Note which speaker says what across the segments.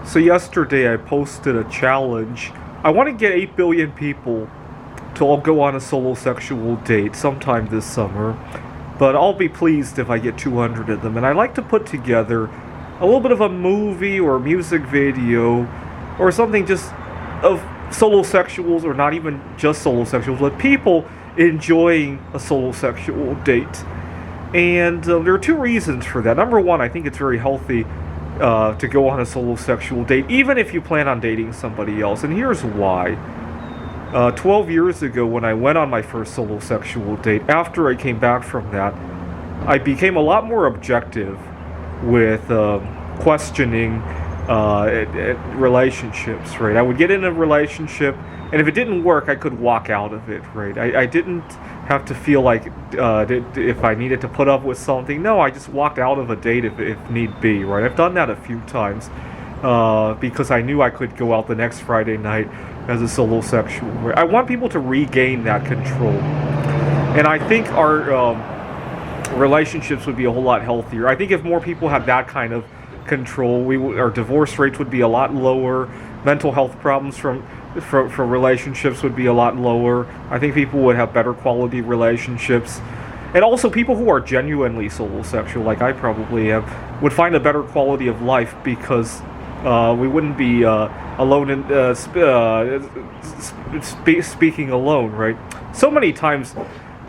Speaker 1: So yesterday I posted a challenge. I want to get 8 billion people to all go on a solo-sexual date sometime this summer, but I'll be pleased if I get 200 of them. And I like to put together a little bit of a movie or a music video or something just of solo-sexuals, or not even just solo-sexuals, but people enjoying a solo-sexual date. And there are two reasons for that. Number one, I think it's very healthy to go on a solo-sexual date, even if you plan on dating somebody else. And here's why. 12 years ago, when I went on my first solo-sexual date, after I came back from that, I became a lot more objective with questioning relationships, right? I would get in a relationship, and if it didn't work, I could walk out of it, right? I didn't have to feel like if I needed to put up with something. No, I just walked out of a date if need be, right? I've done that a few times because I knew I could go out the next Friday night as a solo-sexual. Right? I want people to regain that control. And I think our relationships would be a whole lot healthier. I think if more people had that kind of control, our divorce rates would be a lot lower. Mental health problems from relationships would be a lot lower. I think people would have better quality relationships. And also people who are genuinely solo-sexual, like I probably am, would find a better quality of life because we wouldn't be alone in speaking alone, right? So many times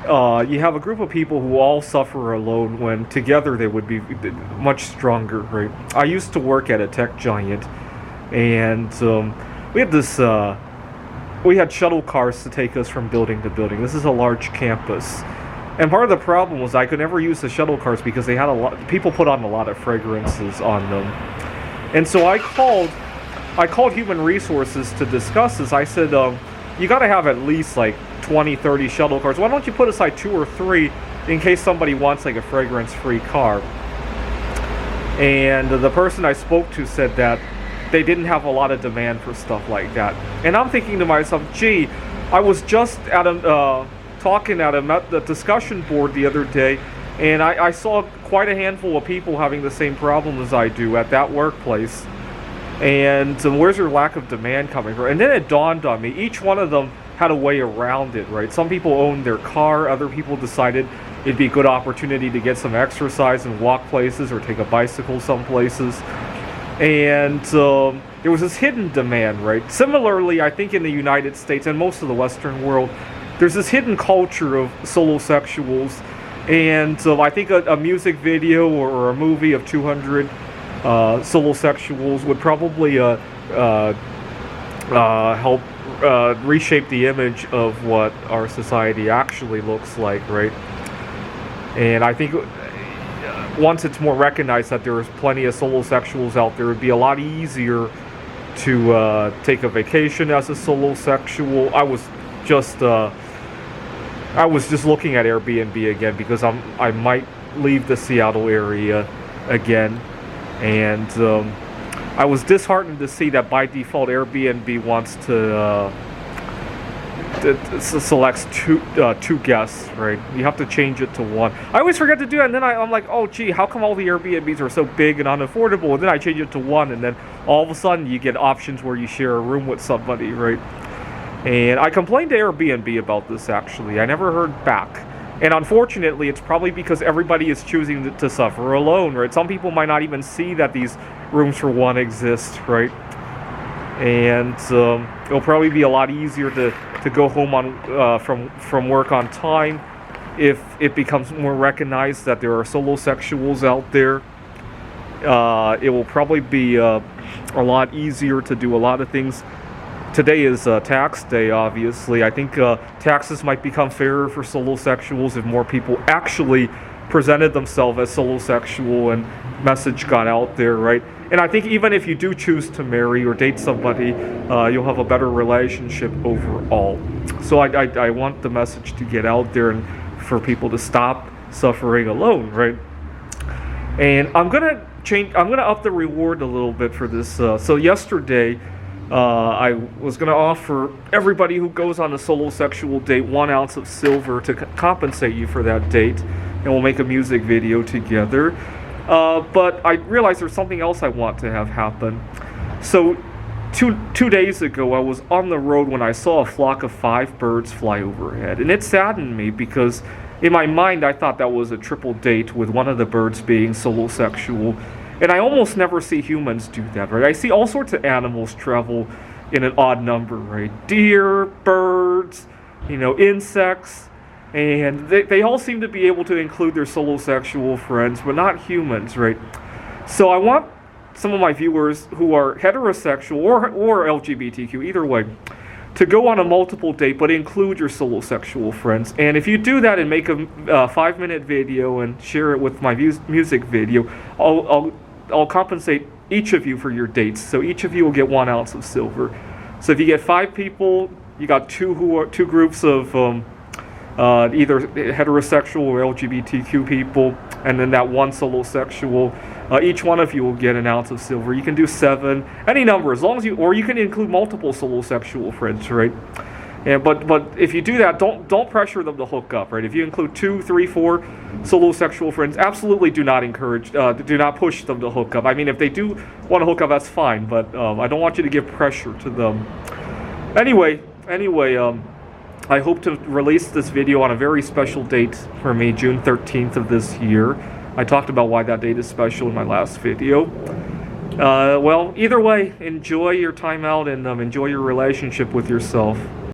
Speaker 1: you have a group of people who all suffer alone when together they would be much stronger, right? I used to work at a tech giant, and we had this. We had shuttle cars to take us from building to building. This is a large campus, and part of the problem was I could never use the shuttle cars because they had a lot. People put on a lot of fragrances on them, and so I called human resources to discuss this. I said, you got to have at least like 20, 30 shuttle cars. Why don't you put aside 2 or 3 in case somebody wants like a fragrance-free car? And the person I spoke to said that they didn't have a lot of demand for stuff like that. And I'm thinking to myself, gee, I was just at talking at the discussion board the other day, and I saw quite a handful of people having the same problem as I do at that workplace. And where's your lack of demand coming from? And then it dawned on me, each one of them had a way around it, right? Some people owned their car, other people decided it'd be a good opportunity to get some exercise and walk places or take a bicycle some places. And there was this hidden demand, right? Similarly, I think in the United States and most of the Western world, there's this hidden culture of solo-sexuals. And I think a music video or a movie of 200 solo-sexuals would probably help reshape the image of what our society actually looks like, right? And I think once it's more recognized that there's plenty of solo-sexuals out there, it would be a lot easier to take a vacation as a solo-sexual. I was just looking at Airbnb again because I might leave the Seattle area again, and I was disheartened to see that by default Airbnb wants to selects two guests, right? You have to change it to 1. I always forget to do that, and then I'm like, oh gee, how come all the Airbnbs are so big and unaffordable? And then I change it to 1, and then all of a sudden you get options where you share a room with somebody, right? And I complained to Airbnb about this, actually. I never heard back. And unfortunately, it's probably because everybody is choosing to suffer alone, right? Some people might not even see that these rooms for 1 exist, right? And it'll probably be a lot easier to go home from work on time if it becomes more recognized that there are solo-sexuals out there. It will probably be a lot easier to do a lot of things. Today is tax day, obviously. I think taxes might become fairer for solo-sexuals if more people actually presented themselves as solo-sexual and message got out there, right? And I think even if you do choose to marry or date somebody, you'll have a better relationship overall. So I want the message to get out there and for people to stop suffering alone, right? And I'm gonna up the reward a little bit for this. So yesterday, I was going to offer everybody who goes on a solo-sexual date 1 ounce of silver to compensate you for that date, and we'll make a music video together. But I realized there's something else I want to have happen. So two days ago, I was on the road when I saw a flock of 5 birds fly overhead, and it saddened me because in my mind I thought that was a triple date, with one of the birds being solosexual. And I almost never see humans do that, right? I see all sorts of animals travel in an odd number, right? Deer, birds, insects, and they all seem to be able to include their solosexual friends, but not humans, right? So I want some of my viewers who are heterosexual or LGBTQ, either way, to go on a multiple date, but include your solosexual friends. And if you do that and make a 5-minute video and share it with my music video, I'll compensate each of you for your dates. So each of you will get 1 ounce of silver. So if you get 5 people, you got two groups of either heterosexual or LGBTQ people, and then that one solosexual. Each one of you will get 1 ounce of silver. You can do 7, any number, as long as or you can include multiple solosexual friends, right? Yeah, but if you do that, don't pressure them to hook up, right? If you include 2, 3, 4 solosexual friends, absolutely do not push them to hook up. I mean, if they do want to hook up, that's fine, but I don't want you to give pressure to them. Anyway, I hope to release this video on a very special date for me, June 13th of this year. I talked about why that date is special in my last video. Well, either way, enjoy your time out and enjoy your relationship with yourself.